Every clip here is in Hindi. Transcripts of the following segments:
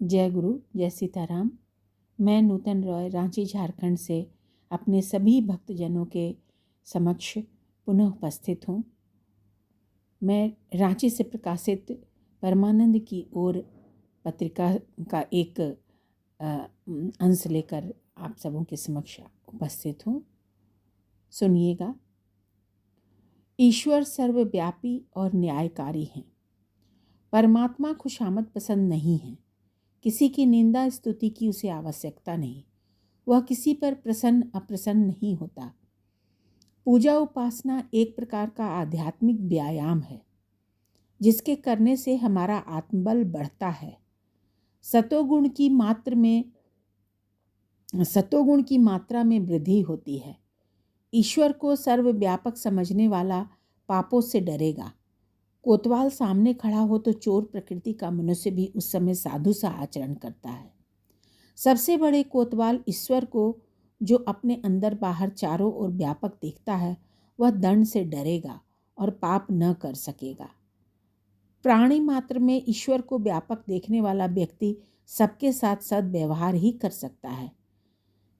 जय गुरु, जय सीताराम। मैं नूतन रॉय रांची झारखंड से अपने सभी भक्तजनों के समक्ष पुनः उपस्थित हूँ। मैं रांची से प्रकाशित परमानंद की ओर पत्रिका का एक अंश लेकर आप सबों के समक्ष उपस्थित हूँ। सुनिएगा। ईश्वर सर्वव्यापी और न्यायकारी हैं। परमात्मा खुशामद पसंद नहीं है। किसी की निंदा स्तुति की उसे आवश्यकता नहीं। वह किसी पर प्रसन्न अप्रसन्न नहीं होता। पूजा उपासना एक प्रकार का आध्यात्मिक व्यायाम है जिसके करने से हमारा आत्मबल बढ़ता है। सतोगुण की मात्रा में वृद्धि होती है। ईश्वर को सर्वव्यापक समझने वाला पापों से डरेगा। कोतवाल सामने खड़ा हो तो चोर प्रकृति का मनुष्य भी उस समय साधु सा आचरण करता है। सबसे बड़े कोतवाल ईश्वर को जो अपने अंदर बाहर चारों ओर व्यापक देखता है, वह दंड से डरेगा और पाप न कर सकेगा। प्राणी मात्र में ईश्वर को व्यापक देखने वाला व्यक्ति सबके साथ सद्व्यवहार ही कर सकता है।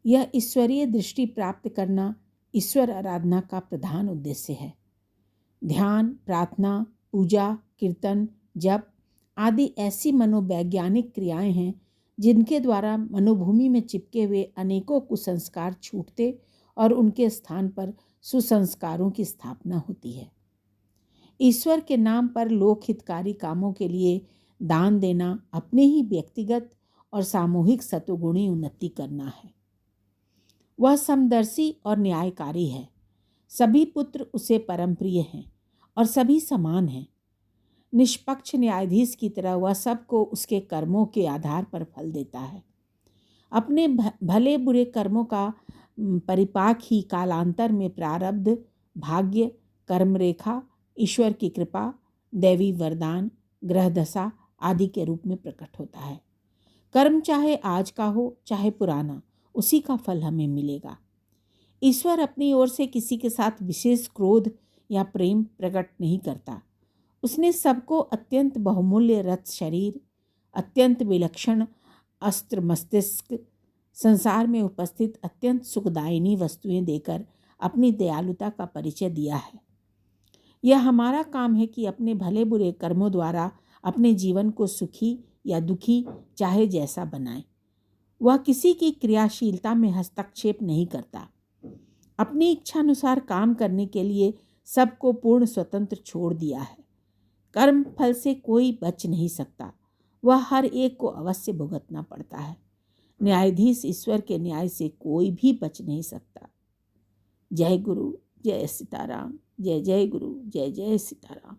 यह ईश्वरीय दृष्टि प्राप्त करना ईश्वर आराधना का प्रधान उद्देश्य है। ध्यान, प्रार्थना, पूजा, कीर्तन, जप आदि ऐसी मनोवैज्ञानिक क्रियाएं हैं जिनके द्वारा मनोभूमि में चिपके हुए अनेकों कुसंस्कार छूटते और उनके स्थान पर सुसंस्कारों की स्थापना होती है। ईश्वर के नाम पर लोक हितकारी कामों के लिए दान देना अपने ही व्यक्तिगत और सामूहिक सतोगुणी उन्नति करना है। वह समदर्शी और न्यायकारी है। सभी पुत्र उसे परम प्रिय हैं और सभी समान हैं। निष्पक्ष न्यायाधीश की तरह वह सबको उसके कर्मों के आधार पर फल देता है। अपने भले बुरे कर्मों का परिपाक ही कालांतर में प्रारब्ध, भाग्य, कर्म रेखा, ईश्वर की कृपा, दैवी वरदान, ग्रह दशा आदि के रूप में प्रकट होता है। कर्म चाहे आज का हो चाहे पुराना, उसी का फल हमें मिलेगा। ईश्वर अपनी ओर से किसी के साथ विशेष क्रोध या प्रेम प्रकट नहीं करता। उसने सबको अत्यंत बहुमूल्य रथ शरीर, अत्यंत विलक्षण अस्त्र मस्तिष्क, संसार में उपस्थित अत्यंत सुखदायिनी वस्तुएं देकर अपनी दयालुता का परिचय दिया है। यह हमारा काम है कि अपने भले बुरे कर्मों द्वारा अपने जीवन को सुखी या दुखी चाहे जैसा बनाएं। वह किसी की क्रियाशीलता में हस्तक्षेप नहीं करता। अपनी इच्छानुसार काम करने के लिए सबको पूर्ण स्वतंत्र छोड़ दिया है। कर्म फल से कोई बच नहीं सकता। वह हर एक को अवश्य भुगतना पड़ता है। न्यायाधीश ईश्वर के न्याय से कोई भी बच नहीं सकता। जय गुरु, जय सीताराम। जय जय गुरु, जय जय सीताराम।